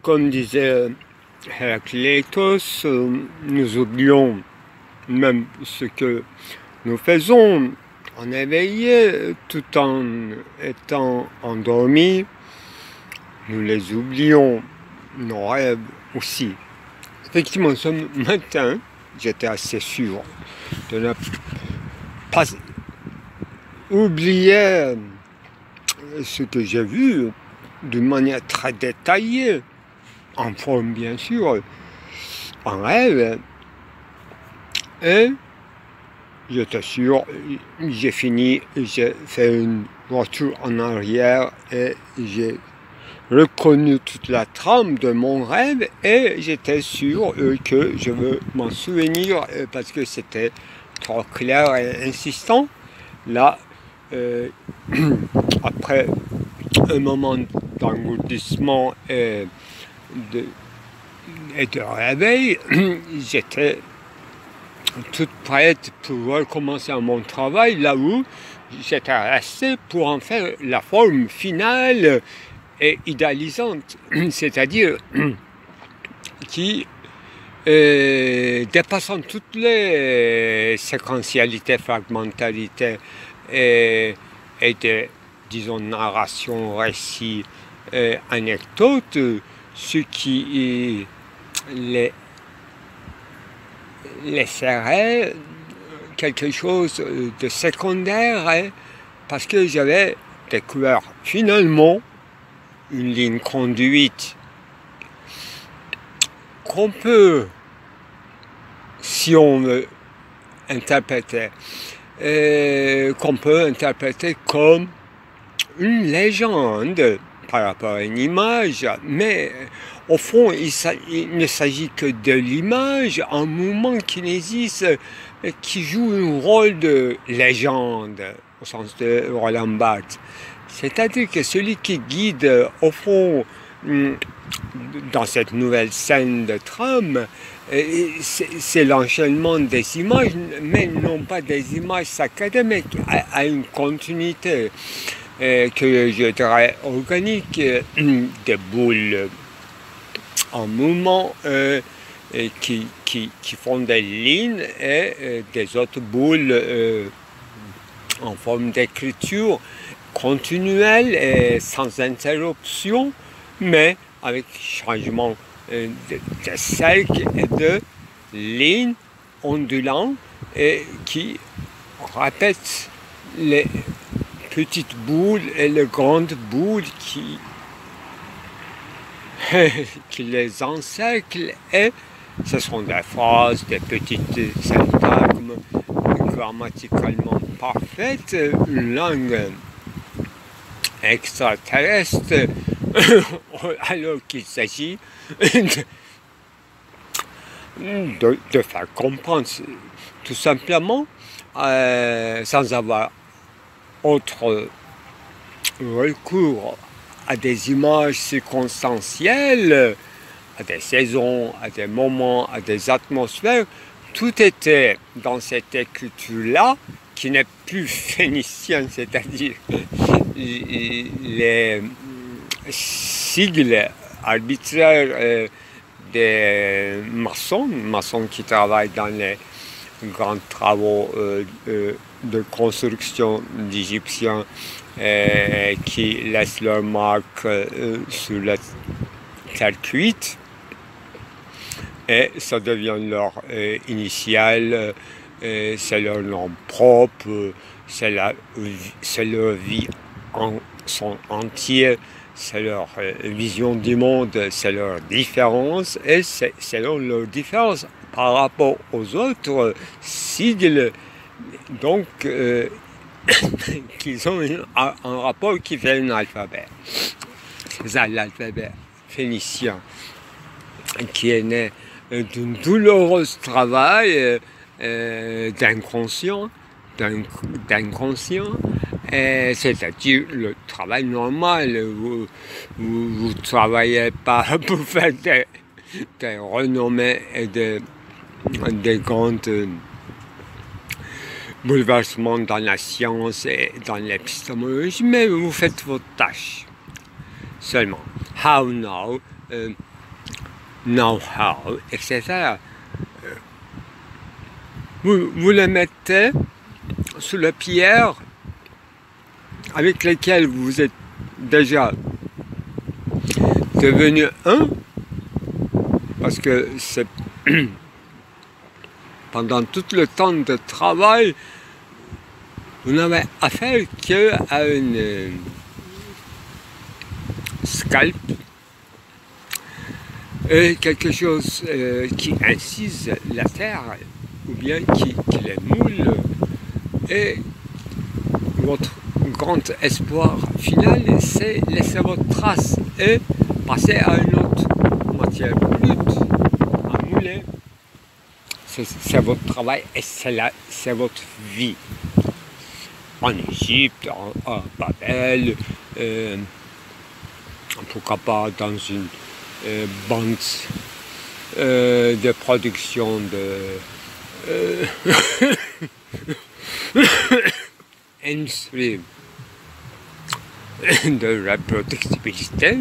Comme disait Héraclitos, nous oublions même ce que nous faisons en éveillé tout en étant endormis. Nous les oublions, nos rêves aussi. Effectivement, ce matin, j'étais assez sûr de ne pas oublier ce que j'ai vu d'une manière très détaillée, en forme bien sûr, en rêve. Et j'étais sûr, j'ai fini, j'ai fait une retour en arrière et j'ai reconnu toute la trame de mon rêve et j'étais sûr que je veux m'en souvenir parce que c'était trop clair et insistant. Là, après un moment d'engourdissement et de réveil, j'étais toute prête pour recommencer mon travail là où j'étais resté pour en faire la forme finale et idéalisante, c'est-à-dire qui, dépassant toutes les séquentialités, fragmentarités et des, disons, narrations, récits, anecdotes, ce qui laisserait quelque chose de secondaire, hein, parce que j'avais découvert finalement une ligne conduite qu'on peut, si on veut, interpréter, comme une légende par rapport à une image, mais au fond, il ne s'agit que de l'image, un mouvement kinésiste qui joue un rôle de légende, au sens de Roland Barthes. C'est-à-dire que celui qui guide, au fond, dans cette nouvelle scène de trame, c'est l'enchaînement des images, mais non pas des images saccadées, mais à une continuité que je dirais organique, des boules en mouvement qui font des lignes et des autres boules en forme d'écriture continuelle et sans interruption, mais avec changement de cercle et de lignes ondulantes et qui répètent les petites boules et les grandes boules qui les encerclent, et ce sont des phrases, des petites syntagmes grammaticalement parfaites, une langue extraterrestre, alors qu'il s'agit de faire comprendre tout simplement, sans avoir autre recours à des images circonstancielles, à des saisons, à des moments, à des atmosphères. Tout était dans cette écriture-là, qui n'est plus phénicienne, c'est-à-dire les sigles arbitraires des maçons qui travaillent dans les grands travaux de construction d'Égyptiens qui laissent leur marque sur la terre cuite, et ça devient leur initiale, c'est leur nom propre, c'est leur vie en son entier, c'est leur vision du monde, c'est leur différence, et c'est selon leur différence par rapport aux autres sigles, donc qu'ils ont un rapport qui fait un alphabet. C'est ça l'alphabet phénicien, qui est né d'un douloureux travail d'inconscient, c'est-à-dire le travail normal. Vous ne travaillez pas pour faire des renommées et des grands bouleversements dans la science et dans l'épistémologie, mais vous faites votre tâche seulement. How now? know-how, etc. Vous le mettez sous la pierre avec lesquelles vous êtes déjà devenu un, parce que c'est pendant tout le temps de travail, vous n'avez affaire qu'à une scalp, quelque chose qui incise la terre, ou bien qui les moule, et votre grand espoir final, c'est laisser votre trace et passer à une autre matière brute à mouler. C'est votre travail et c'est votre vie. En Égypte, à Babel, pourquoi pas dans une bande de production de industrie de reproductibilité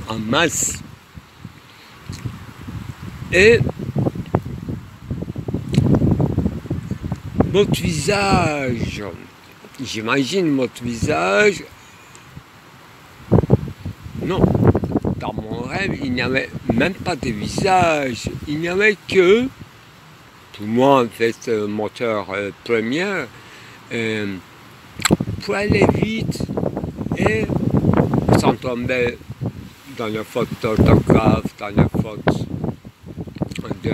en masse. Et votre visage, j'imagine votre visage, non, dans mon rêve, il n'y avait même pas de visage, il n'y avait que, pour moi en fait, moteur premier, pour aller vite et sans tomber dans la faute d'orthographe, dans la faute de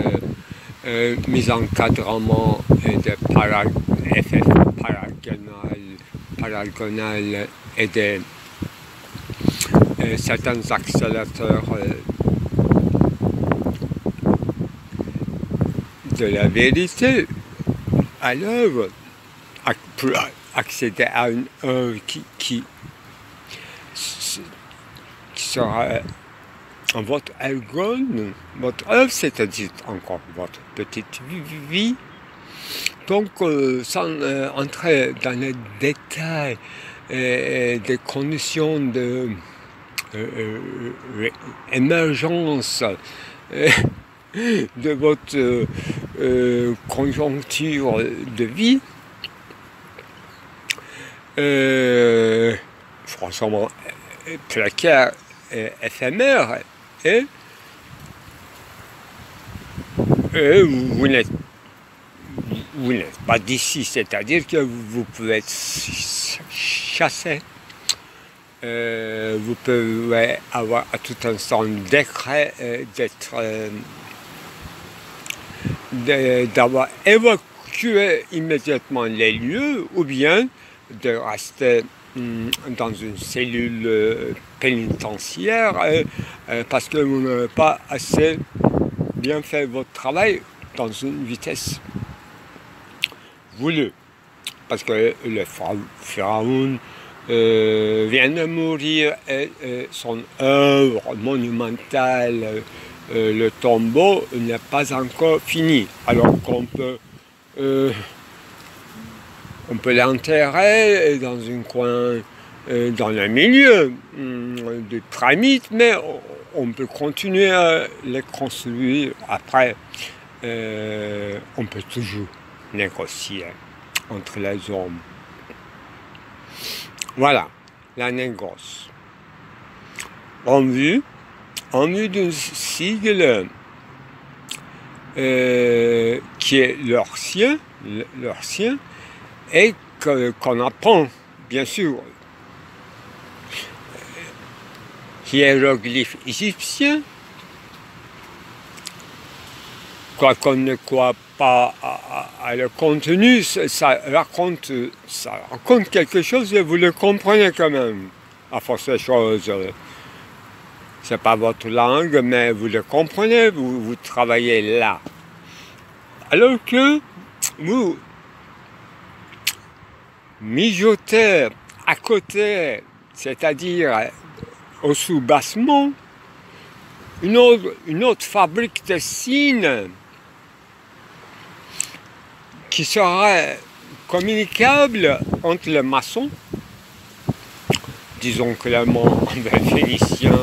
mise en encadrement et de effets paragonal et de certains accélérateurs de la vérité à l'œuvre, pour accéder à une œuvre qui sera votre ergon, votre œuvre, c'est-à-dire encore votre petite vie. Donc, sans entrer dans les détails des conditions de émergence de votre conjoncture de vie, franchement précaire et éphémère, et vous n'êtes pas d'ici, c'est-à-dire que vous pouvez être chassé. Vous pouvez avoir à tout instant décret d'avoir évacué immédiatement les lieux, ou bien de rester dans une cellule pénitentiaire parce que vous n'avez pas assez bien fait votre travail dans une vitesse voulue. Parce que le pharaon vient de mourir et son œuvre monumentale, le tombeau, n'est pas encore fini. Alors qu'on peut l'enterrer dans un coin, dans le milieu des pyramides, mais on peut continuer à les construire. Après, on peut toujours négocier entre les hommes. Voilà, la négoce. En vue d'un sigle qui est leur sien, et qu'on apprend, bien sûr, hiéroglyphes égyptiens, quoi qu'on ne croit pas à le contenu, ça raconte quelque chose et vous le comprenez quand même, à force de choses. C'est pas votre langue, mais vous le comprenez, vous travaillez là. Alors que vous mijotez à côté, c'est-à-dire au sous-bassement, une autre fabrique de signes qui serait communicable entre les maçons, disons clairement, les Phéniciens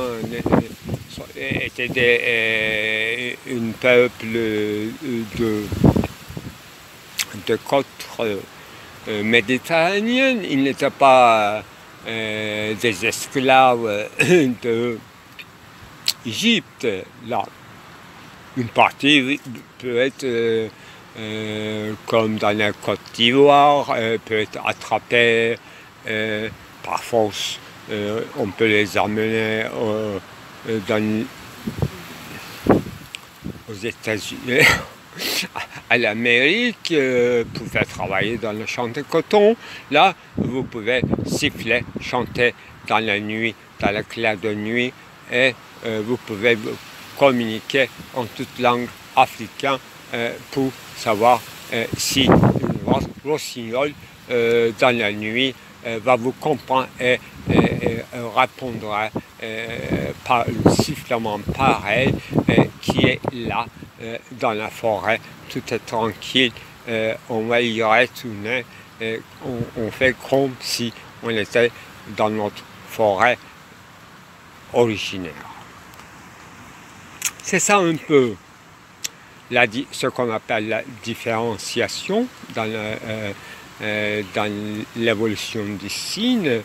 était un peuple de côte méditerranéenne. Ils n'étaient pas des esclaves d'Égypte. Là, une partie peut être comme dans la Côte d'Ivoire, peut être attrapée par force. On peut les amener aux États-Unis, à l'Amérique, pour faire travailler dans le champ de coton. Là, vous pouvez siffler, chanter dans la nuit, dans la claire de nuit, et vous pouvez communiquer en toute langue africaine pour savoir si un rossignol dans la nuit va vous comprendre et répondra par le sifflement pareil qui est là dans la forêt. Tout est tranquille, on va y retourner, on fait comme si on était dans notre forêt originaire. C'est ça un peu ce qu'on appelle la différenciation dans l'évolution du signe,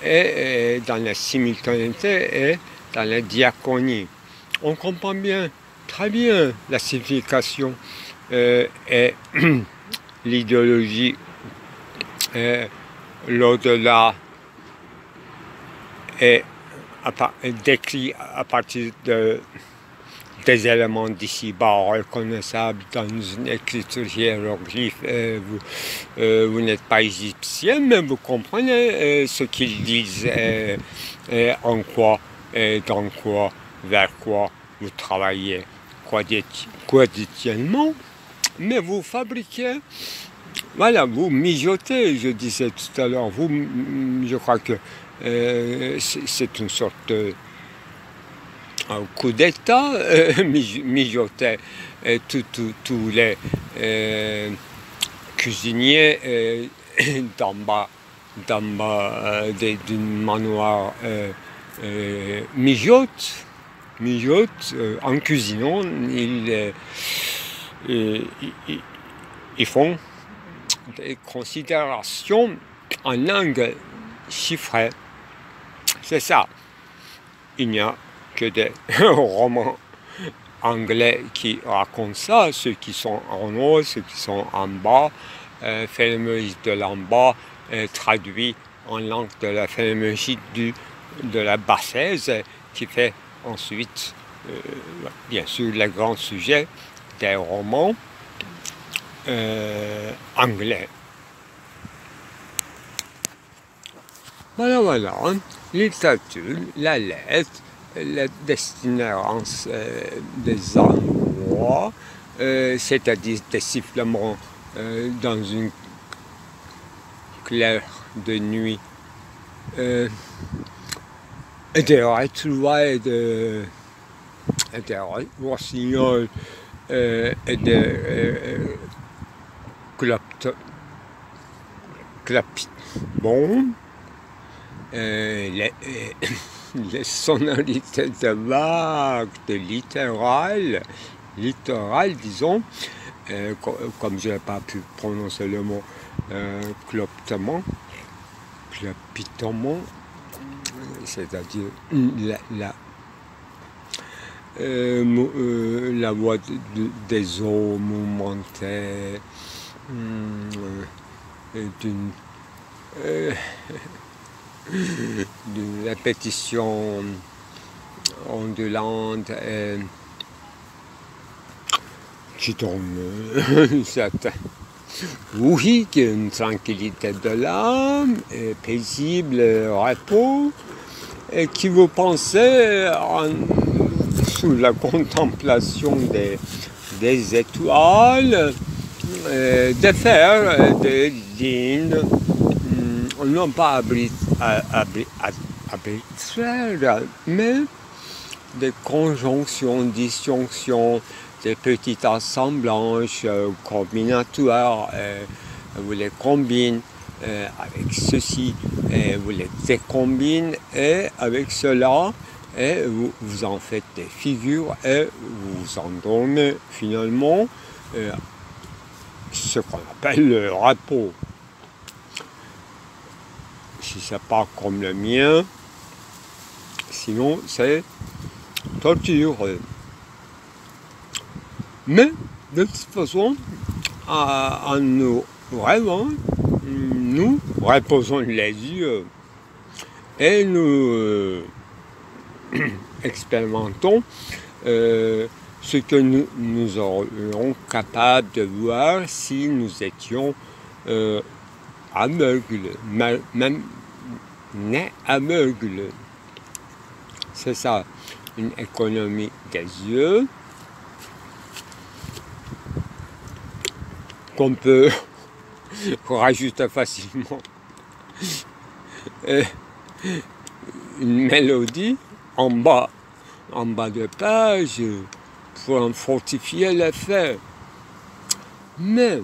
et dans la simultanéité et dans la diaconie. On comprend bien, très bien, la signification et l'idéologie, l'au-delà est décrit à partir des éléments d'ici-bas reconnaissables dans une écriture hiéroglyphe. Vous n'êtes pas égyptien, mais vous comprenez ce qu'ils disent, en quoi, dans quoi, vers quoi vous travaillez quotidiennement, mais vous fabriquez, voilà, vous mijotez, je disais tout à l'heure, je crois que c'est une sorte de coup d'État, mijoter tous les cuisiniers d'en bas d'une manoir mijotent en cuisinant, ils font des considérations en langue chiffrée. C'est ça. Il n'y a que des romans anglais qui racontent ça, ceux qui sont en haut, ceux qui sont en bas, phénoménologie de l'en bas, traduit en langue de la phénoménologie de la bassaise, qui fait ensuite, bien sûr, le grand sujet des romans anglais. Voilà, hein. Littérature, la lettre, la destinance des endroits, c'est-à-dire des sifflements dans une claire de nuit, des retrouvailles des rossignols et des clapitons. Les sonorités de vagues, de littoral, disons, comme je n'ai pas pu prononcer le mot clapitement, c'est-à-dire la voix des eaux mouvementées, d'une répétition ondulante qui donne certain. Oui, une tranquillité de l'âme, paisible repos, et qui vous pensez sous la contemplation des étoiles, de faire des lignes, non pas arbitraires, mais des conjonctions, disjonctions, des petites assemblages combinatoires. Vous les combinez avec ceci, vous les décombinez, et avec cela, et vous en faites des figures et vous vous endormez finalement ce qu'on appelle le repos. Si c'est pas comme le mien, sinon c'est torture. Mais de toute façon, en nous rêvant, nous reposons les yeux et nous expérimentons ce que nous aurions capable de voir si nous étions aveugles, même nés aveugles. C'est ça, une économie des yeux qu'on peut rajouter facilement une mélodie en bas de page pour en fortifier l'effet. Mais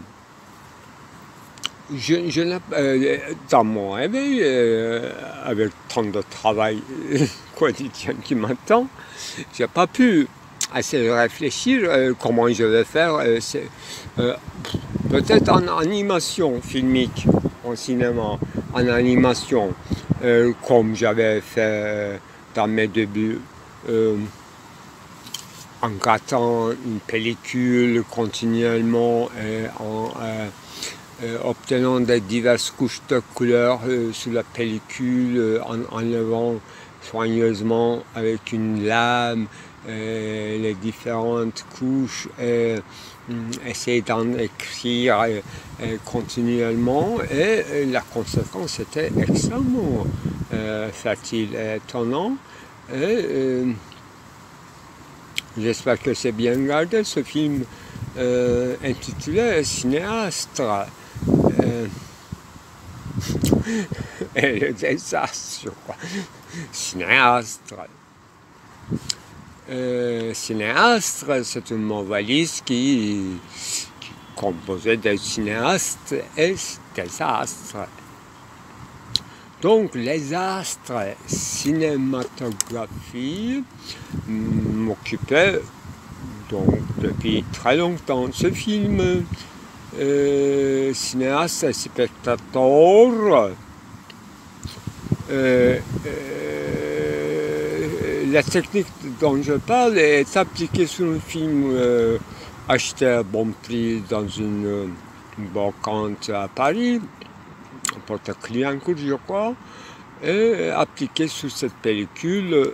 dans mon réveil, avec tant de travail quotidien qui m'attend, j'ai pas pu assez réfléchir comment je vais faire. Peut-être en animation filmique, en cinéma, en animation, comme j'avais fait dans mes débuts, en grattant une pellicule continuellement et en obtenant des diverses couches de couleurs sur la pellicule, en enlevant soigneusement avec une lame les différentes couches, essayer d'en écrire continuellement, et la conséquence était extrêmement facile et étonnant. J'espère que c'est bien gardé, ce film intitulé Cinéaste. Et le désastre, quoi. Cinéaste. Cinéaste, c'est une mot valise qui composait des cinéastes et des astres. Donc les astres cinématographies m'occupaient donc depuis très longtemps. Ce film, cinéaste et spectateur, la technique dont je parle est appliquée sur un film acheté à bon prix dans une brocante à Paris, porte Clignancourt, je crois, et appliquée sur cette pellicule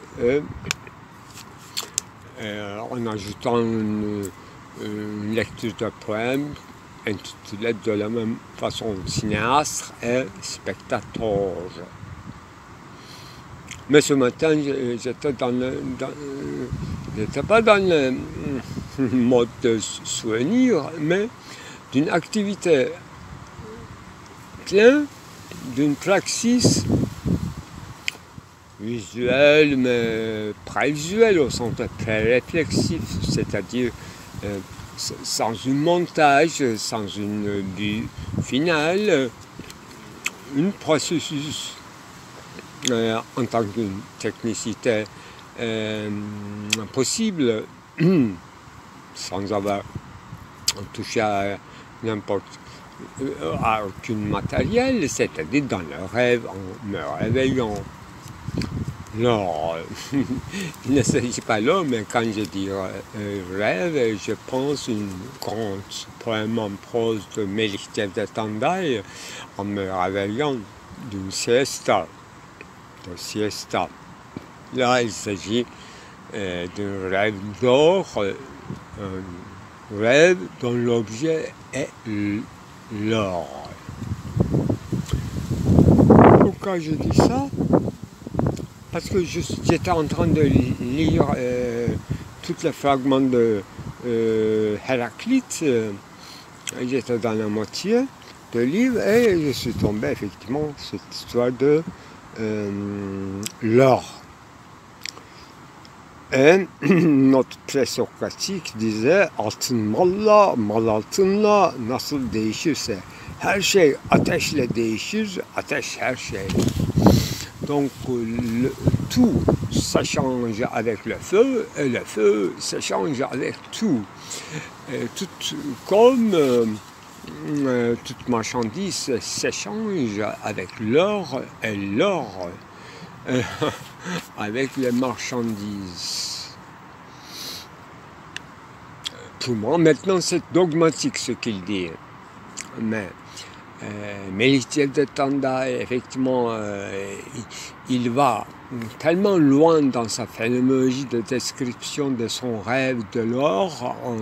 en ajoutant une lecture de poème intitulée de la même façon cinéaste et spectateur. Mais ce matin, j'étais pas dans le mode de souvenir, mais d'une activité pleine, d'une praxis visuelle, mais prévisuelle au sens pré-réflexif, c'est-à-dire sans un montage, sans une vue finale, un processus en tant qu'une technicité possible, sans avoir touché à n'importe aucun matériel, c'est-à-dire dans le rêve, en me réveillant. Non, il ne s'agit pas là, mais quand je dis rêve, je pense une grande poème en prose de Melchior de Tandai en me réveillant d'une siesta. Là, il s'agit d'un rêve d'or, un rêve dont l'objet est l'or. Pourquoi je dis ça? Parce que j'étais en train de lire tous les fragments de Héraclite. J'étais dans la moitié du livre et je suis tombé effectivement sur cette histoire de l'or. Et notre présocratique disait altın malla, mal altınla nasıl değişirse her şey ateşle değişir, ateş her şey. Donc tout s'échange avec le feu, et le feu s'échange avec tout. Comme toute marchandise s'échange avec l'or, et l'or avec les marchandises. Pour moi, maintenant, c'est dogmatique ce qu'il dit. Mais Melitjev de Tandai, effectivement, il va tellement loin dans sa phénoménologie de description de son rêve de l'or, en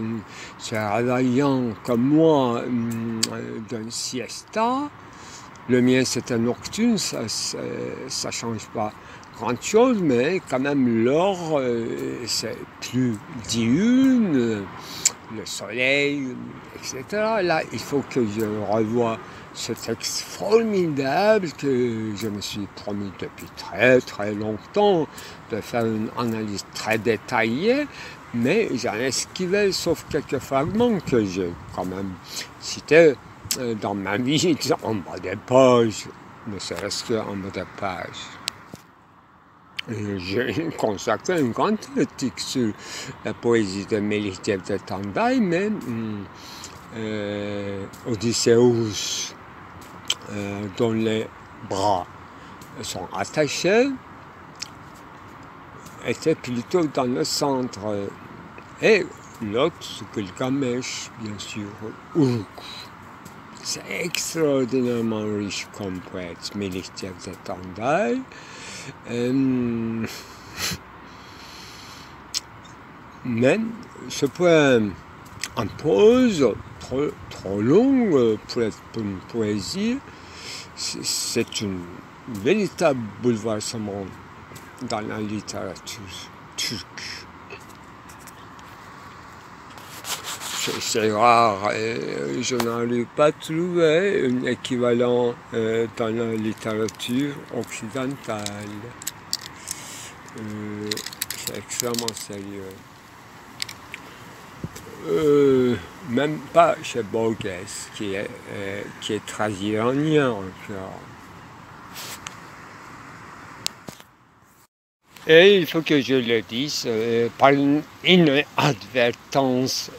se réveillant comme moi d'un siesta. Le mien, c'est un nocturne, ça ne change pas grand-chose, mais quand même l'or, c'est plus diurne, le soleil, etc. Là, il faut que je revoie ce texte formidable que je me suis promis depuis très très longtemps de faire une analyse très détaillée, mais j'en ai esquivé sauf quelques fragments que j'ai quand même cités dans ma vie en bas des pages, ne serait-ce qu'en bas des pages. J'ai consacré un grand article sur la poésie de Melitjev de Tandai, mais Odysseus, dont les bras sont attachés, était plutôt dans le centre. Et l'autre, Gilgamesh, bien sûr, Uruk. C'est extraordinairement riche comme poète, Melitjev de Tandai. Mais ce poème en prose, trop long pour être une poésie, c'est un véritable bouleversement dans la littérature turque. C'est rare, je n'arrive pas à trouver un équivalent dans la littérature occidentale. C'est extrêmement sérieux. Même pas chez Borges, qui est très iranien encore. Et il faut que je le dise par une inadvertance,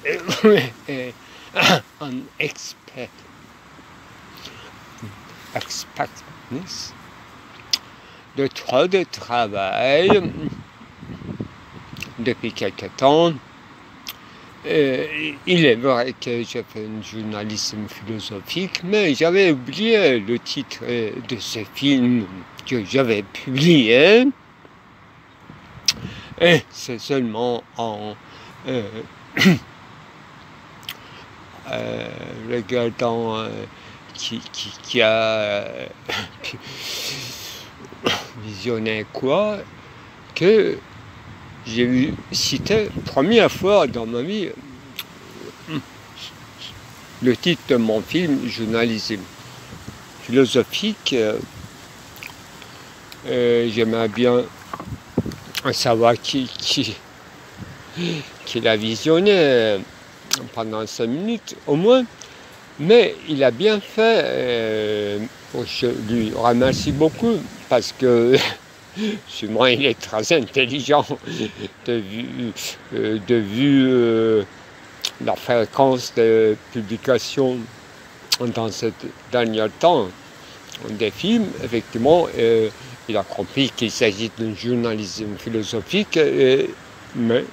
un expectness de trop de travail depuis quelque temps. Il est vrai que j'ai fait un journalisme philosophique, mais j'avais oublié le titre de ce film que j'avais publié. Et c'est seulement en regardant qui a visionné quoi que j'ai vu citer première fois dans ma vie le titre de mon film journalisme philosophique. J'aimerais bien savoir qui l'a visionné pendant 5 minutes au moins, mais il a bien fait, je lui remercie beaucoup parce que sûrement il est très intelligent de vue la fréquence de publication dans ce dernier temps des films, effectivement. Il a compris qu'il s'agit d'un journalisme philosophique, mais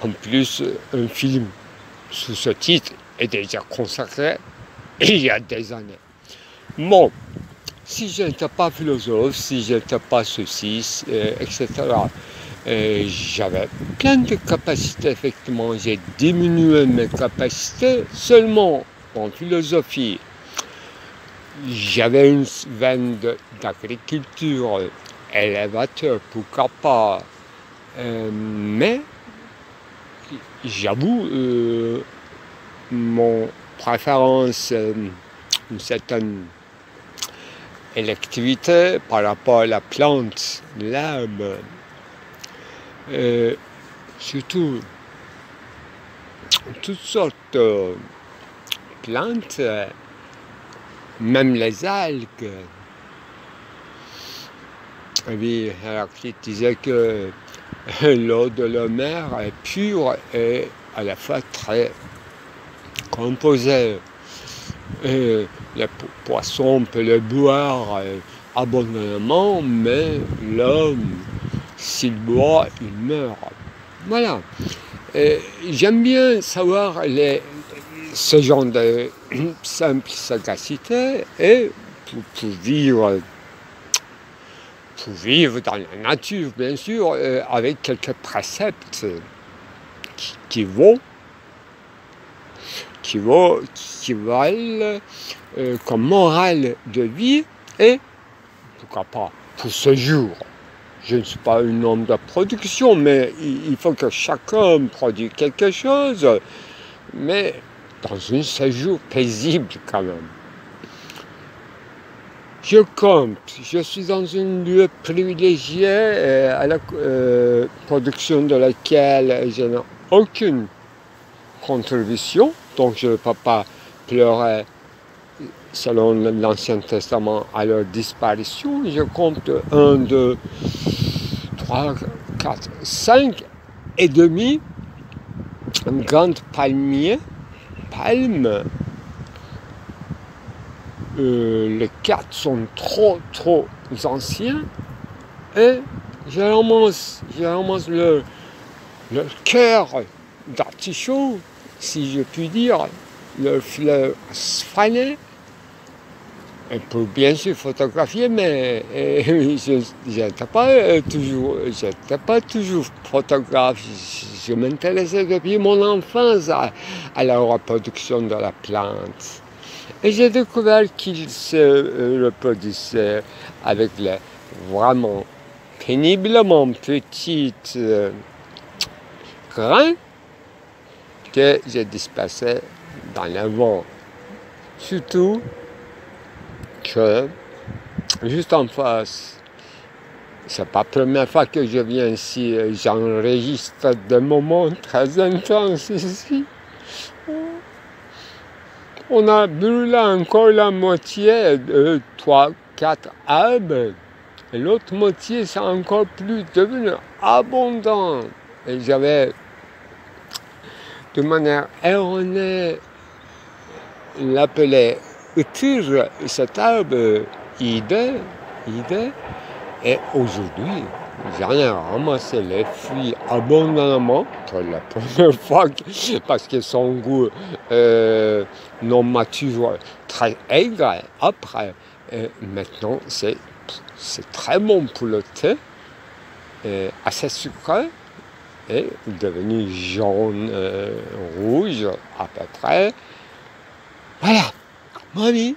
en plus, un film sous ce titre est déjà consacré il y a des années. Bon, si je n'étais pas philosophe, si je n'étais pas ceci, etc., j'avais plein de capacités, effectivement. J'ai diminué mes capacités seulement en philosophie. J'avais une veine d'agriculture, élévateur, pourquoi pas, mais j'avoue mon préférence, une certaine électivité par rapport à la plante, l'herbe, surtout toutes sortes de plantes, même les algues. Oui, Héraclite disait que l'eau de la mer est pure et à la fois très composée. Et le poisson peut le boire abondamment, mais l'homme, s'il boit, il meurt. Voilà. J'aime bien savoir ce genre de simple sagacité et pour vivre dans la nature, bien sûr, avec quelques préceptes qui valent comme morale de vie et, pourquoi pas, pour ce jour. Je ne suis pas un homme de production, mais il faut que chacun produise quelque chose, mais dans un séjour paisible quand même. Je compte, je suis dans un lieu privilégié à la production de laquelle je n'ai aucune contribution, donc je ne peux pas pleurer selon l'Ancien Testament à leur disparition. Je compte 1, 2, 3, 4, 5 et demi grandes palmes. Les 4 sont trop anciens et je ramasse leur cœur d'artichaut, si je puis dire, leur fleur fanée. Et pour bien sûr photographier, mais je n'étais pas toujours photographe. Je m'intéressais depuis mon enfance à la reproduction de la plante. Et j'ai découvert qu'il se reproduisait avec les vraiment péniblement petites grains que j'ai dispersés dans le vent. Surtout que, juste en face, c'est pas la première fois que je viens ici, j'enregistre des moments très intenses ici. On a brûlé encore la moitié de 3, 4 arbres, et l'autre moitié, c'est encore plus devenu abondant. Et j'avais, de manière erronée, l'appelé utile cet arbre idée, et aujourd'hui, j'en ai ramassé les fruits abondamment pour la première fois parce que son goût non mature très aigre. Après, maintenant, c'est très bon pour le thé, assez sucré et devenu jaune, rouge à peu près. Voilà, ma vie,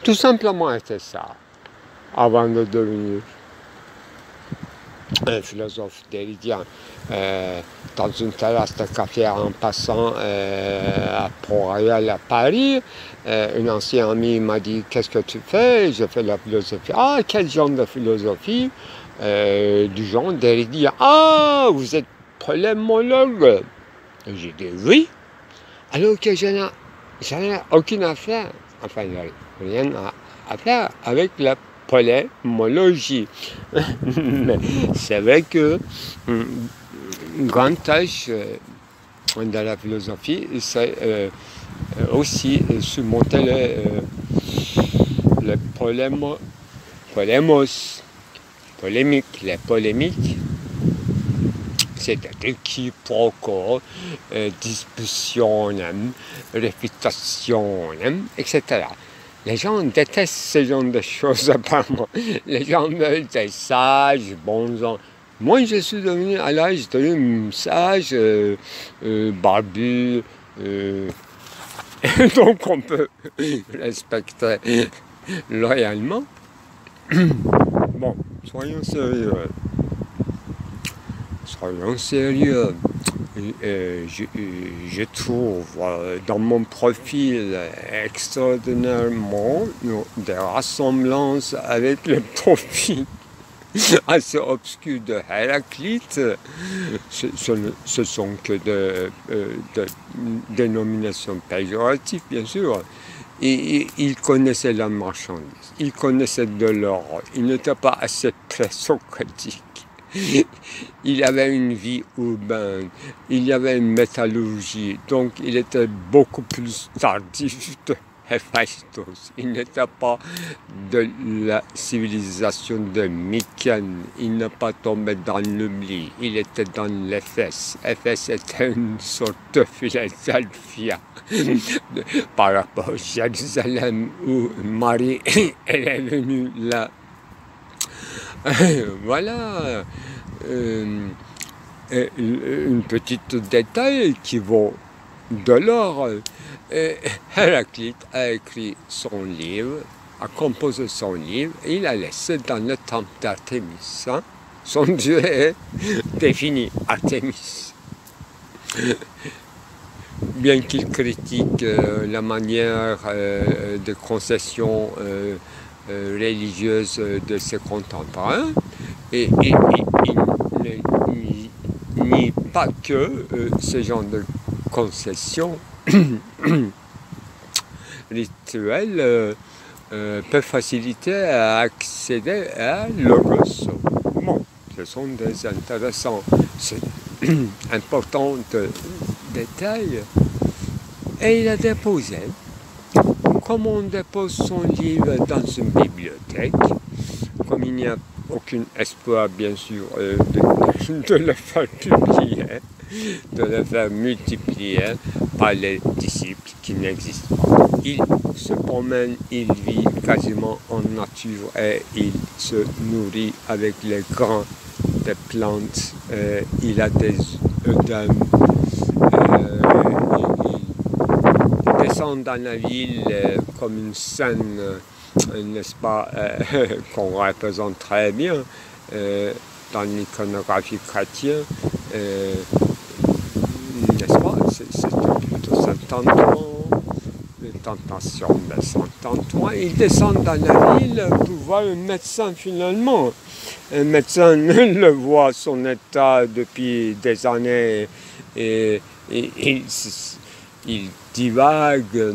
tout simplement était ça, avant de devenir un philosophe déridien. Dans une terrasse de café en passant à Port-Royal à Paris, un ancien ami m'a dit « Qu'est-ce que tu fais ?» J'ai fait la philosophie. « Ah, quel genre de philosophie ?» Du genre déridien. « Ah, vous êtes polémologue ?» J'ai dit « Oui ». Alors que je n'ai aucune affaire, enfin rien à faire avec la polémologie. Mais c'est vrai que une grande tâche de la philosophie, c'est aussi surmonter les polémiques, c'est-à-dire quiproquos, discussions, réfutation, etc. Les gens détestent ce genre de choses, apparemment. Les gens veulent des sages, bons gens. Moi, je suis devenu, à l'âge de sage, barbu, donc on peut respecter loyalement. Bon, soyons sérieux. Je trouve dans mon profil extraordinairement des ressemblances avec le profil assez obscur de Héraclite. Ce sont que de dénominations péjoratives, bien sûr. il connaissait la marchandise, il connaissait de l'or, il n'était pas assez présocratique. Il avait une vie urbaine, il y avait une métallurgie, donc il était beaucoup plus tardif que Héphaïstos. Il n'était pas de la civilisation de Mycène, il n'est pas tombé dans l'oubli, il était dans l'Éphèse. Éphèse était une sorte de Philadelphia par rapport à Jérusalem où Marie elle est venue là. Voilà un petit détail qui vaut de l'or. Héraclite a écrit son livre, a composé son livre, et il a laissé dans le temple d'Artémis. Hein? Son dieu est défini, Artémis. Bien qu'il critique la manière de concession religieuse de ses contemporains, et il ne nie pas que ce genre de concession rituelle peut faciliter à accéder à l'orgasme. Bon, ce sont des intéressants, importants détails. Et il a déposé, comme on dépose son livre dans une bibliothèque, comme il n'y a aucun espoir, bien sûr, de le faire publier, de le faire multiplier par les disciples qui n'existent pas. Il se promène, il vit quasiment en nature et il se nourrit avec les grains des plantes. Il a des œdèmes. Il descend dans la ville comme une scène, n'est-ce pas, qu'on représente très bien dans l'iconographie chrétienne, n'est-ce pas, c'est plutôt Saint-Antoine, les tentations de Saint-Antoine. Il descend dans la ville pour voir un médecin finalement. Un médecin le voit son état depuis des années et il divague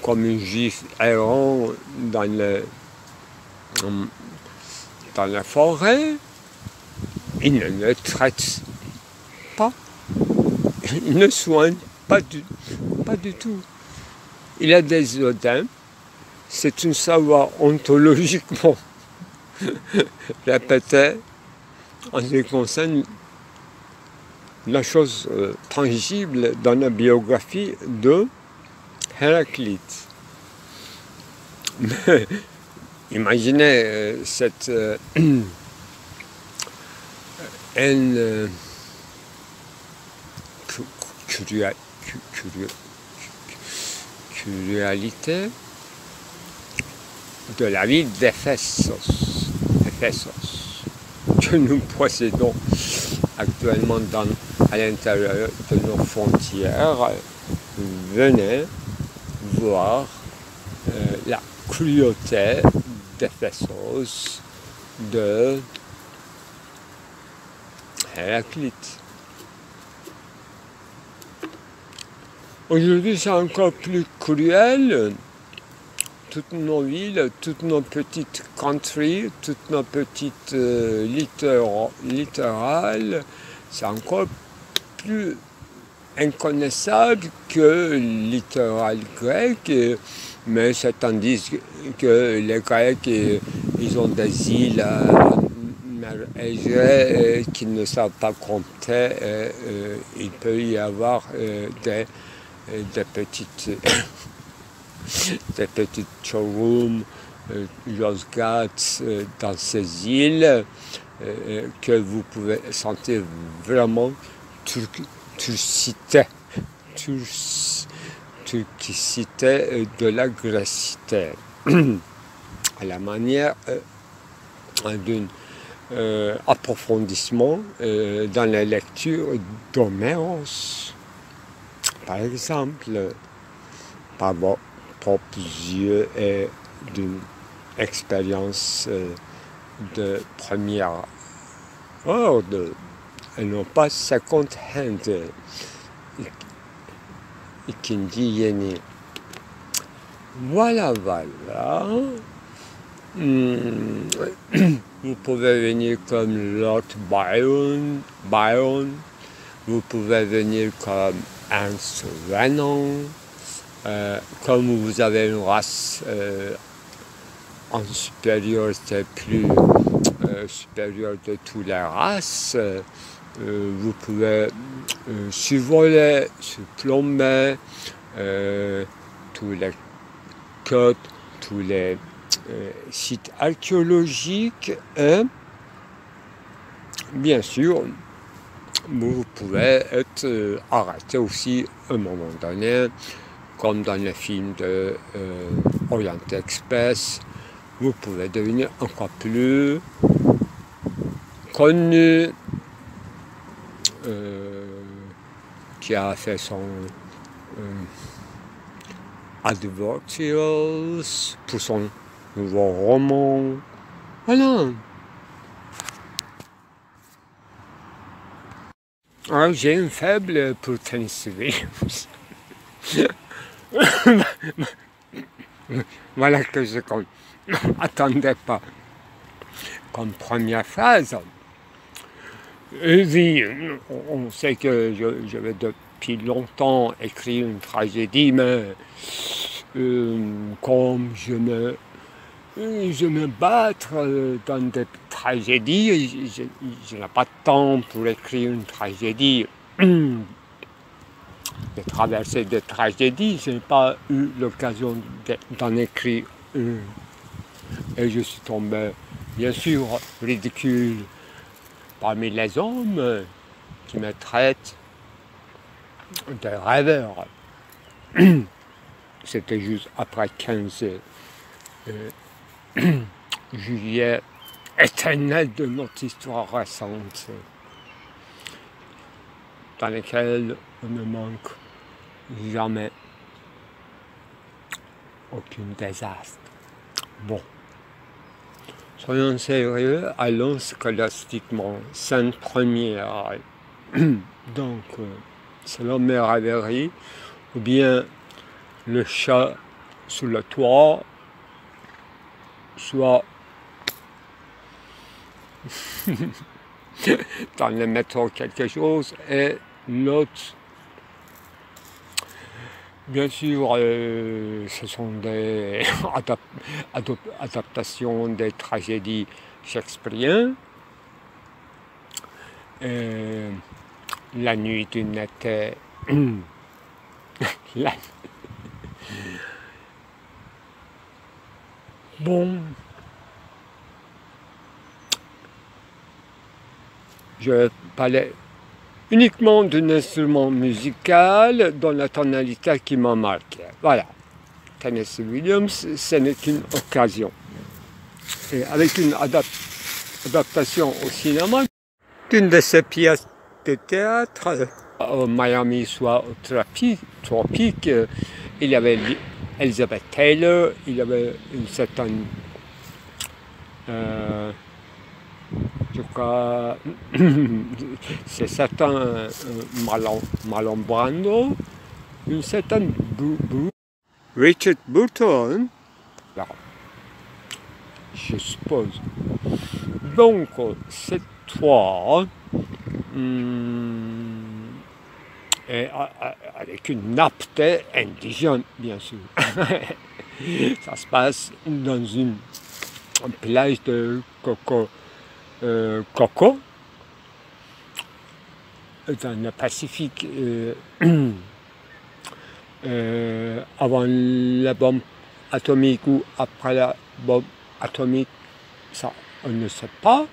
comme un juif errant dans la forêt. Il ne le traite pas, il ne soigne pas du tout. Il a des œdèmes, c'est un savoir ontologiquement répété en ce qui concerne la chose tangible dans la biographie de Héraclite. Mais imaginez cette haine crualité de la ville d'Éphésos, que nous possédons actuellement à l'intérieur de nos frontières. Venez voir la cruauté d'Éphésos de Héraclite. Aujourd'hui, c'est encore plus cruel. Toutes nos villes, toutes nos petites countries, toutes nos petites littorales, c'est encore plus inconnaissable que le littoral grec. Mais c'est tandis que les Grecs, ils ont des îles mer Égée qui ne savent pas compter. Il peut y avoir des petites showrooms, Yozgat dans ces îles que vous pouvez sentir vraiment turcicité de la grécité à la manière d'un approfondissement dans la lecture d'Homéros, par exemple, par vos propres yeux et d'une expérience de première ordre, et non pas second-hand. Ikinci yeni. Voilà, voilà. Hum, Vous pouvez venir comme Lord Byron, vous pouvez venir comme Ernst Renan, comme vous avez une race en supériorité plus supérieure de toutes les races, vous pouvez survoler, surplomber tous les côtes, tous les sites archéologiques et bien sûr vous pouvez être arrêté aussi à un moment donné, comme dans le film de Orient Express. Vous pouvez devenir encore plus connu, qui a fait son advertorials pour son nouveau roman. Voilà. Alors, j'ai une faible pour Tennessee Williams. Voilà que je n'attendais pas comme première phrase. Et puis, on sait que j'avais depuis longtemps écrit une tragédie, mais comme je me battre dans des tragédies, je n'ai pas de temps pour écrire une tragédie. De traverser des tragédies, je n'ai pas eu l'occasion d'en écrire une. Et je suis tombé, bien sûr, ridicule parmi les hommes qui me traitent de rêveur. C'était juste après 15 juillet éternel de notre histoire récente, dans laquelle on ne manque jamais aucun désastre. Bon, soyons sérieux, allons scolastiquement. Scène première. Donc, selon mes rêveries, ou bien le chat sous le toit, soit dans le métro quelque chose, et l'autre, bien sûr, ce sont des adaptations des tragédies shakespeariennes. La nuit d'une été, bon, je parlais uniquement d'un instrument musical dans la tonalité qui m'a marqué. Voilà, Tennessee Williams, ce n'est qu'une occasion. Et avec une adaptation au cinéma, d'une de ces pièces de théâtre, au Miami, soit au tropique, il y avait Elizabeth Taylor, il y avait une certaine, je crois, c'est certain Marlon Brando, une certaine Richard Burton, je suppose. Donc, cette fois, et avec une nappe indigène, bien sûr. Ça se passe dans une plage de coco, dans le Pacifique, avant la bombe atomique ou après la bombe atomique, ça on ne sait pas.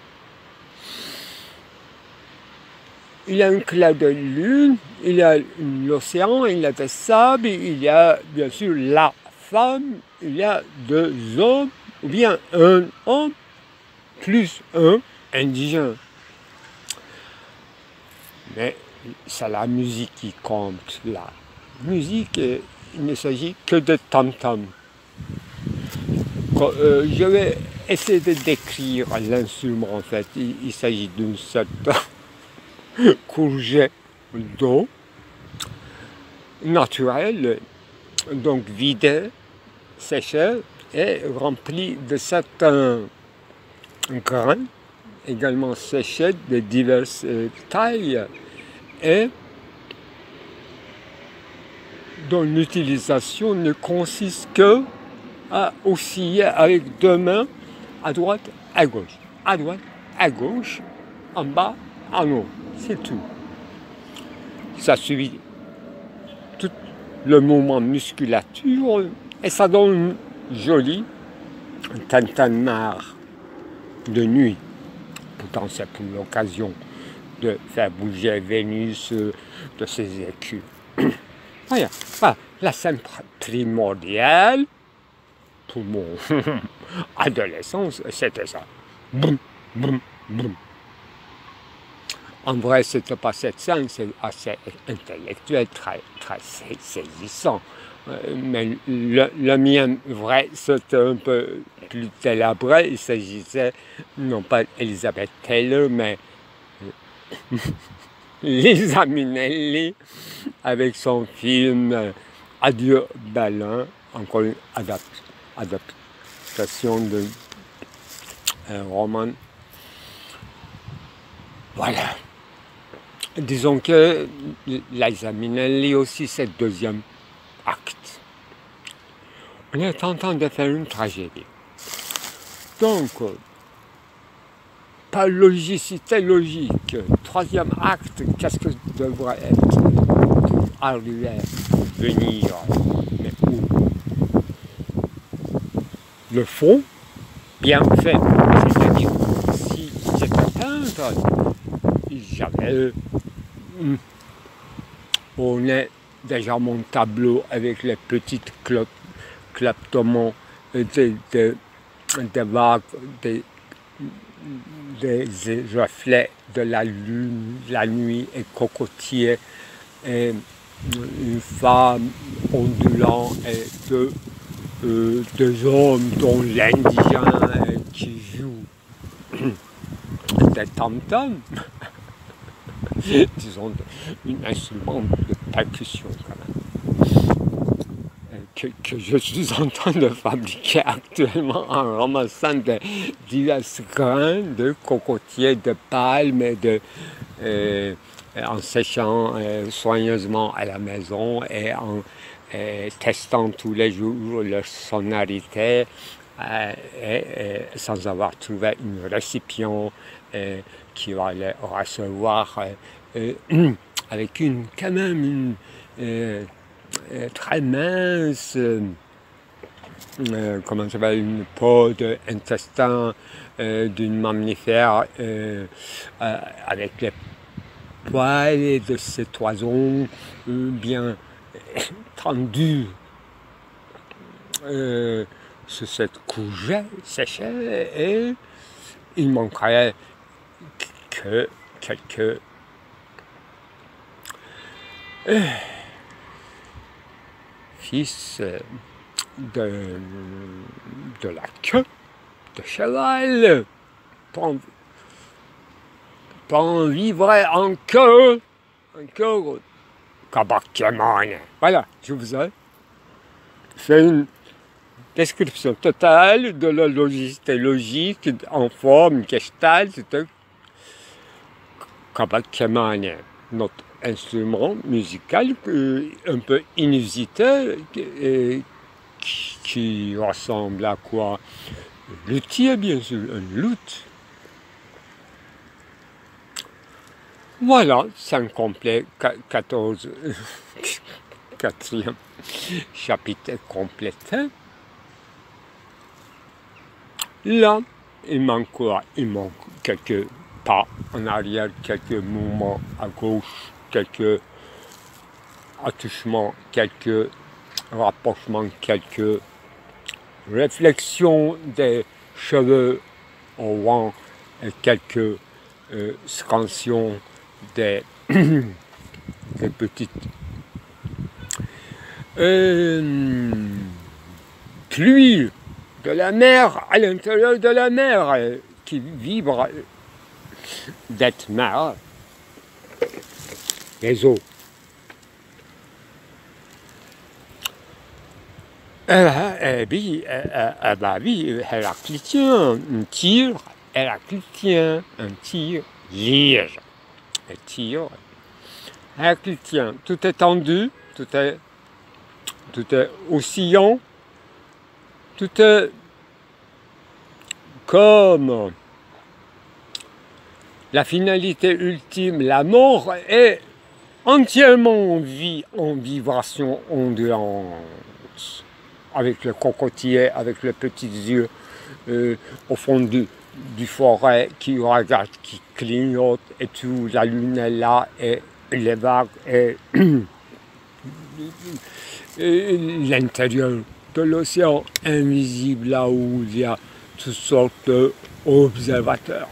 Il y a un clair de lune, il y a l'océan, il y a des sables, il y a bien sûr la femme, il y a deux hommes, ou bien un homme plus un indigène. Mais c'est la musique qui compte. La musique, il ne s'agit que de tam-tam. Je vais essayer de décrire l'instrument en fait. Il s'agit d'une certaine courgette d'eau naturelle, donc vidée, séché et rempli de certains grains, également séchés de diverses tailles et dont l'utilisation ne consiste que à osciller avec deux mains à droite, à gauche, à droite, à gauche, en bas, en haut, c'est tout. Ça suit tout le mouvement musculature et ça donne une jolie tintamarre de nuit. Pourtant, c'est pour l'occasion de faire bouger Vénus de ses écus. Voilà, la scène primordiale pour mon adolescence, c'était ça. Boum, boum, boum. En vrai, c'était pas cette scène, c'est assez intellectuel, très, très saisissant. Mais le mien vrai, c'était un peu plus délabré. Il s'agissait, non pas d'Elizabeth Taylor, mais Liza Minnelli avec son film Adieu Berlin, encore une adaptation d'un roman. Voilà. Disons que Liza Minnelli aussi, c'est le deuxième acte. On est en train de faire une tragédie. Donc, par logicité logique, troisième acte, qu'est-ce que devrait être pour arriver à venir? Mais où? Le fond, bien fait. C'est-à-dire, si j'étais peintre, j'avais... On est déjà mon tableau avec les petites clapements des vagues, des reflets de la lune, la nuit et cocotier, et une femme ondulant et deux hommes dont l'Indien qui joue des tam-tams. Disons, un instrument de percussion quand même, que je suis en train de fabriquer actuellement en ramassant de divers grains de cocotiers, de palmes, en séchant soigneusement à la maison et en testant tous les jours leur sonorité sans avoir trouvé un récipient qui va les recevoir avec quand même une très mince, comment ça s'appelle, une peau d'intestin d'une mammifère avec les poils de ces toisons bien tendus sur cette courgette séchée, et il manquerait que quelques fils de la queue de cheval pour en vivre encore Kabakyaman. Voilà, je vous ai fait une description totale de la logicité logique en forme gestalt de Kabakyaman, notre instrument musical un peu inusité qui ressemble à quoi? Luthier, bien sûr, un luth. Voilà, c'est complet, 14, quatrième chapitre complété. Là, il manque quelques pas en arrière, quelques mouvements à gauche, quelques attouchements, quelques rapprochements, quelques réflexions des cheveux au vent et quelques scansions des petites pluies de la mer à l'intérieur de la mer qui vibre d'être mer, les eaux. Bah oui, Héraclitien, un tir, Héraclitien, un tir, lire, un tir, Héraclitien, tout est tendu, tout est oscillant, tout est comme la finalité ultime, la mort, est entièrement en vibration ondulante, avec le cocotier, avec les petits yeux au fond du forêt qui regarde, qui clignote et tout, la lune est là et les vagues et l'intérieur de l'océan invisible là où il y a toutes sortes d'observateurs.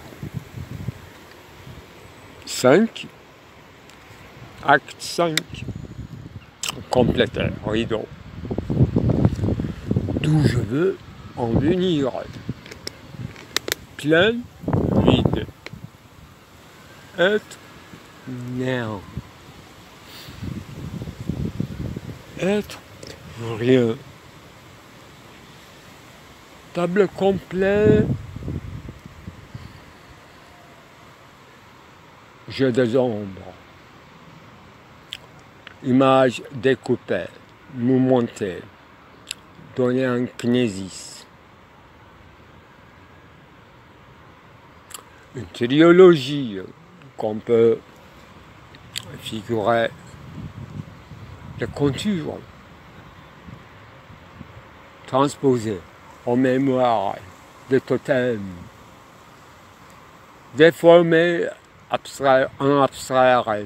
5. Acte 5. Compléter, rideau. D'où je veux en venir. Plein, vide. Être, néant. Être, rien. Table complet. Jeu des ombres. Image découpée, moumontée, donnée en kinésis. Une trilogie qu'on peut figurer les contours transposés en mémoire des totems, déformés en abstrait.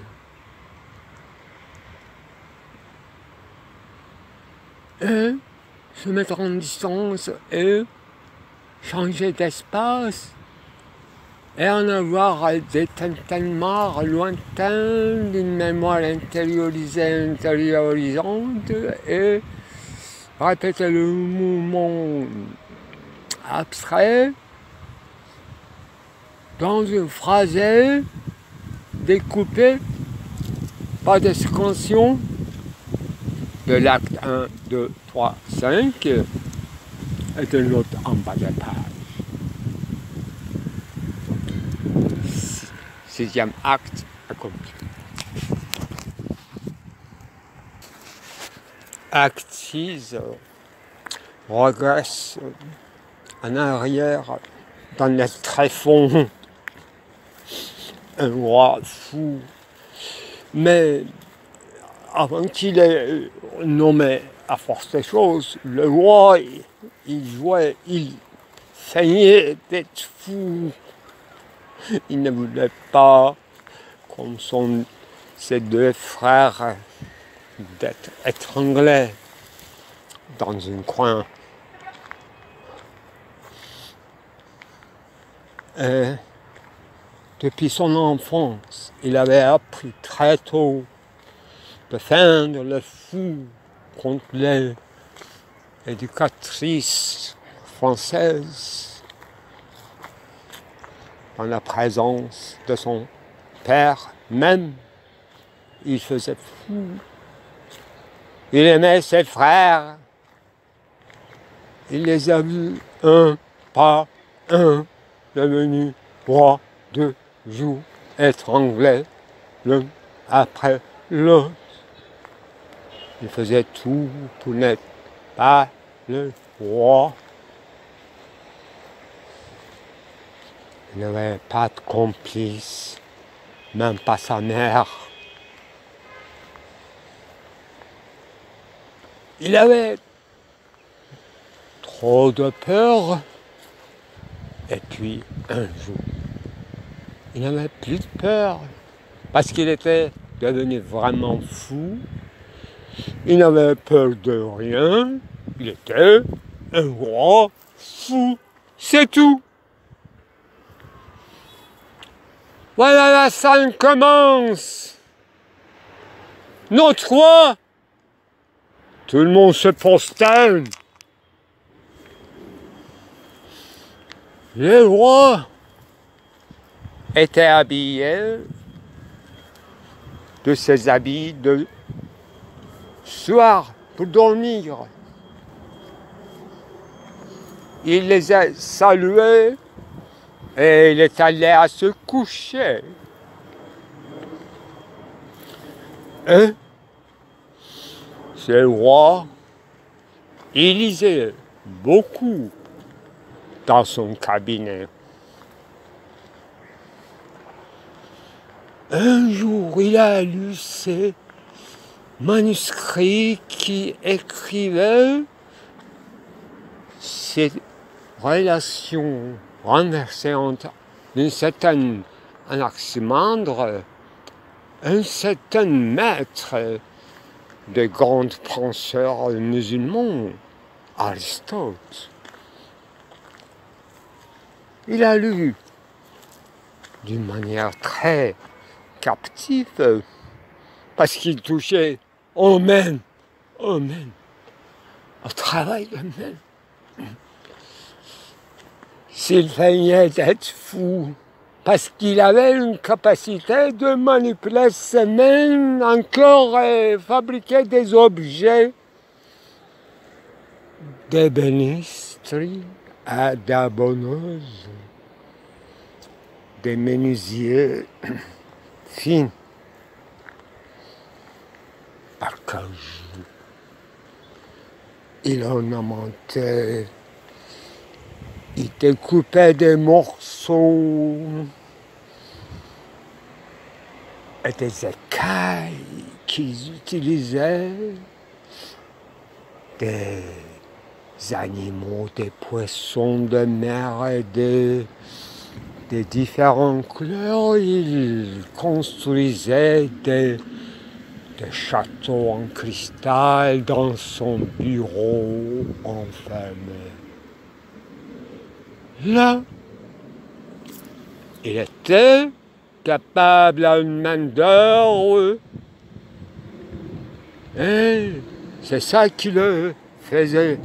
Et se mettre en distance et changer d'espace et en avoir des tintements lointains d'une mémoire intériorisée, intériorisante et répéter le mouvement abstrait dans une phrase découpée par des séquences de l'acte 1, 2, 3, 5 et de note en bas de page. 6e acte accompli. Acte 6 regresse en arrière dans les tréfonds un roi fou, mais avant qu'il ait nommé à force des choses, le roi, il jouait, il feignait d'être fou. Il ne voulait pas, comme ses deux frères, d'être étranglés dans un coin. Et depuis son enfance, il avait appris très tôt de feindre le fou contre les éducatrices françaises en la présence de son père même. Il faisait fou. Il aimait ses frères. Il les a vus un par un devenus rois de jour, étranglés l'un après l'autre. Il faisait tout pour n'être pas le roi. Il n'avait pas de complice, même pas sa mère. Il avait trop de peur. Et puis, un jour, il n'avait plus de peur. Parce qu'il était devenu vraiment fou. Il n'avait peur de rien. Il était un roi fou. C'est tout. Voilà, la scène commence. Notre roi. Tout le monde se prosterne. Le roi était habillé de ses habits de soir pour dormir. il les a salués et il est allé à se coucher. Et ce roi, il lisait beaucoup dans son cabinet. Un jour, il a lu ces manuscrits qui écrivaient ces relations renversées entre un certain Anaximandre, un certain maître de grands penseurs musulmans, Aristote. Il a lu d'une manière très captive, parce qu'il touchait au même, au travail de même. S'il feignait d'être fou, parce qu'il avait une capacité de manipuler ses mains encore et fabriquer des objets d'ébénisterie à d'abonneuses, des menuisiers fines, acajou. Il ornementait, il découpait des morceaux et des écailles qu'ils utilisaient, des animaux, des poissons de mer et des différentes couleurs. Il construisait des châteaux en cristal dans son bureau enfermé. Là, il était capable à une main d'or, et c'est ça qui le faisait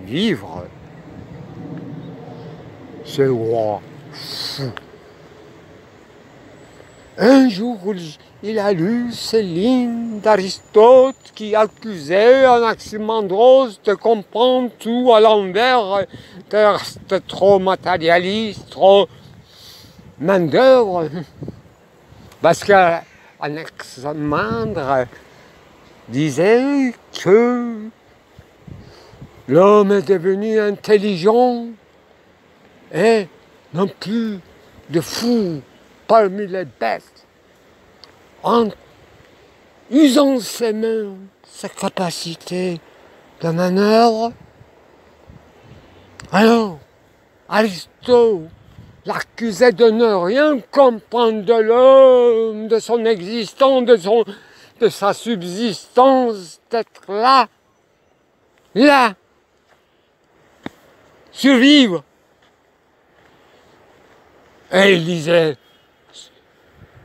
vivre, ce roi fou. Un jour, il a lu ces lignes d'Aristote qui accusait Anaximandros de comprendre tout à l'envers, de rester trop matérialiste, trop main d'œuvre. Parce qu'Anaximandre disait que l'homme est devenu intelligent et non plus de fou parmi les bêtes, en usant ses mains, sa capacité de manœuvre. Alors, Aristote l'accusait de ne rien comprendre de l'homme, de son existence, de sa subsistance, d'être là, survivre. Et il disait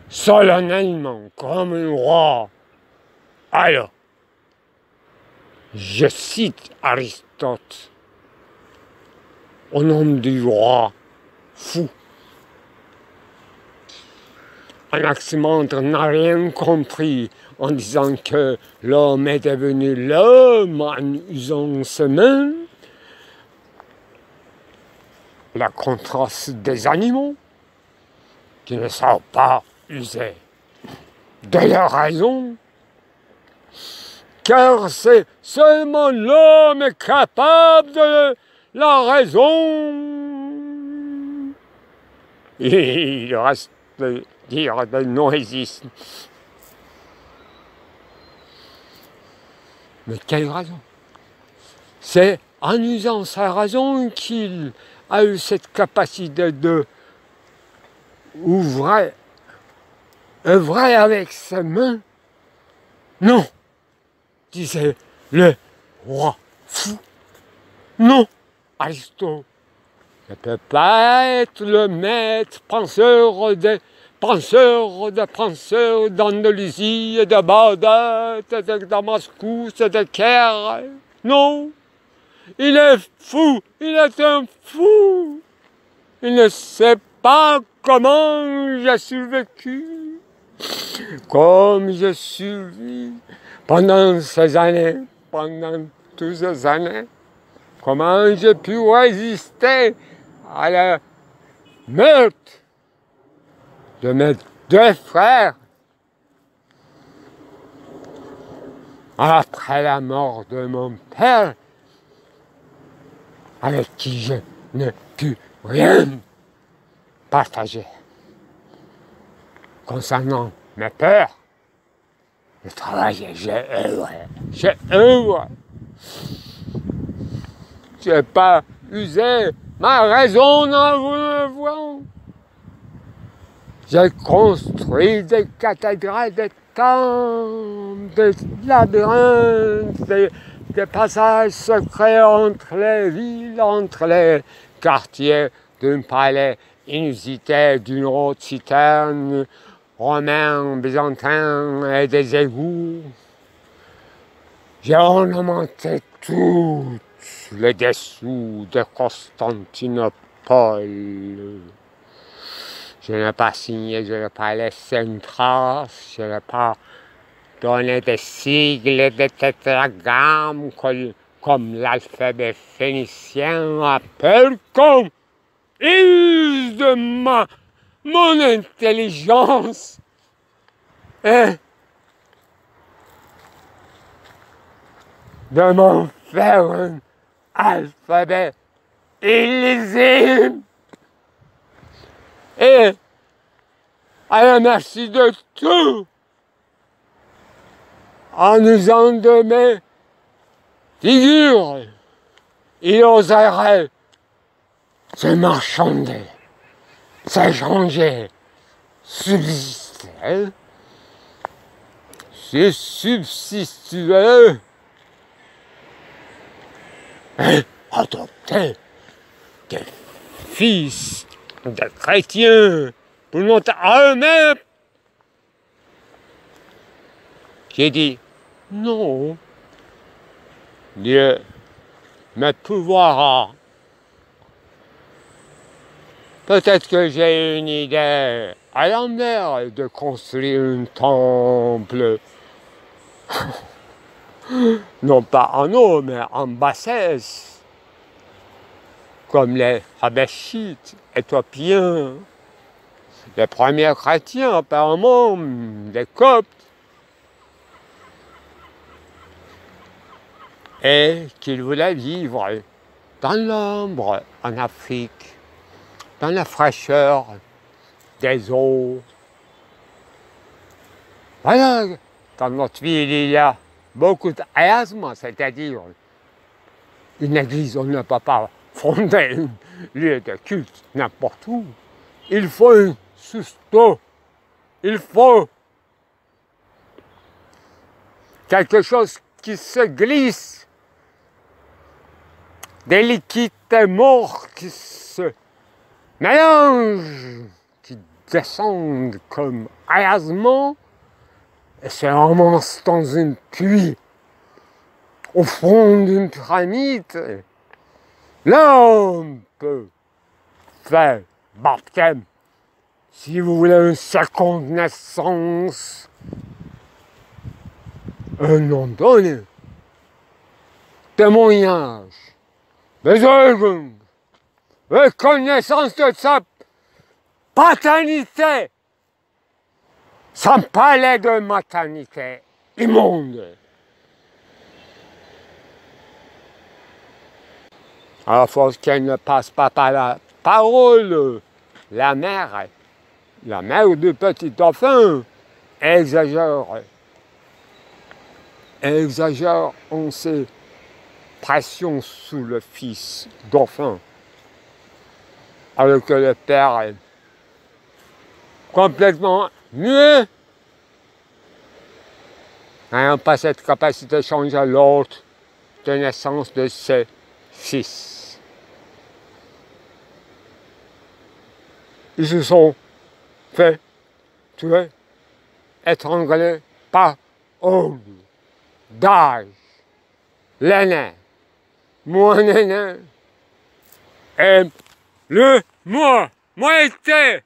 solennellement, comme un roi, alors, je cite Aristote, au nom du roi fou. Anaximandre n'a rien compris en disant que l'homme est devenu l'homme en usant ses mains, la contraste des animaux qui ne savent pas user de leur raison, car c'est seulement l'homme capable de la raison. Et il reste de dire de noésisme. Mais quelle raison? C'est en usant sa raison qu'il a eu cette capacité de œuvrer avec ses mains. Non, disait le roi fou. Non, Aristote ne peut pas être le maître penseur des penseurs d'Andalousie, de Bagdad, de Damascus, de Caire. Non, il est fou, il est un fou. Il ne sait pas comment j'ai survécu, comme je survis pendant ces années, pendant toutes ces années. Comment j'ai pu résister à la meurtre de mes deux frères après la mort de mon père, avec qui je ne pus rien partager. Concernant mes peurs, je travaillais, j'ai œuvré. Je n'ai pas usé ma raison en vous le voyant. J'ai construit des cathédrales, des temples, des labyrinthes, des passages secrets entre les villes, entre les quartiers d'un palais inusité, d'une haute citerne, romain, byzantin et des égouts. J'ai ornementé tout le dessous de Constantinople. Je n'ai pas signé, je n'ai pas laissé une trace, je n'ai pas donné des sigles, des tétragrammes comme l'alphabet phénicien appelle, comme use de mon intelligence et de m'en faire un alphabet illisible et à la merci de tout en usant de mes figures. Il oserait se marchander, s'échanger, subsister, se substituer et adopter des fils de chrétiens pour notre armée. J'ai dit non, Dieu me pouvoira. Peut-être que j'ai une idée à l'envers de construire un temple, non pas en eau, mais en bassesse, comme les Habeshites, Éthiopiens, les premiers chrétiens apparemment, les Coptes, et qu'ils voulaient vivre dans l'ombre en Afrique, dans la fraîcheur des eaux. Voilà, dans notre ville, il y a beaucoup d'asthme, c'est-à-dire une église, on ne peut pas fonder un lieu de culte n'importe où. Il faut un susto, il faut quelque chose qui se glisse, des liquides morts qui se mélangent, qui descendent comme aérement et se ramassent dans une puits au fond d'une pyramide. Là, on peut faire baptême, si vous voulez, une seconde naissance, un nom donné, témoignage, besoin, reconnaissance de sa paternité, sans parler de maternité immonde. À la force qu'elle ne passe pas par la parole, la mère du petit dauphin, exagère en ses pressions sous le fils dauphin, alors que le père est complètement muet, n'ayant pas cette capacité de changer l'ordre de naissance de ses fils. Ils se sont fait tuer, étrangler par ordre d'âge, l'aîné, mon aîné, et le moi était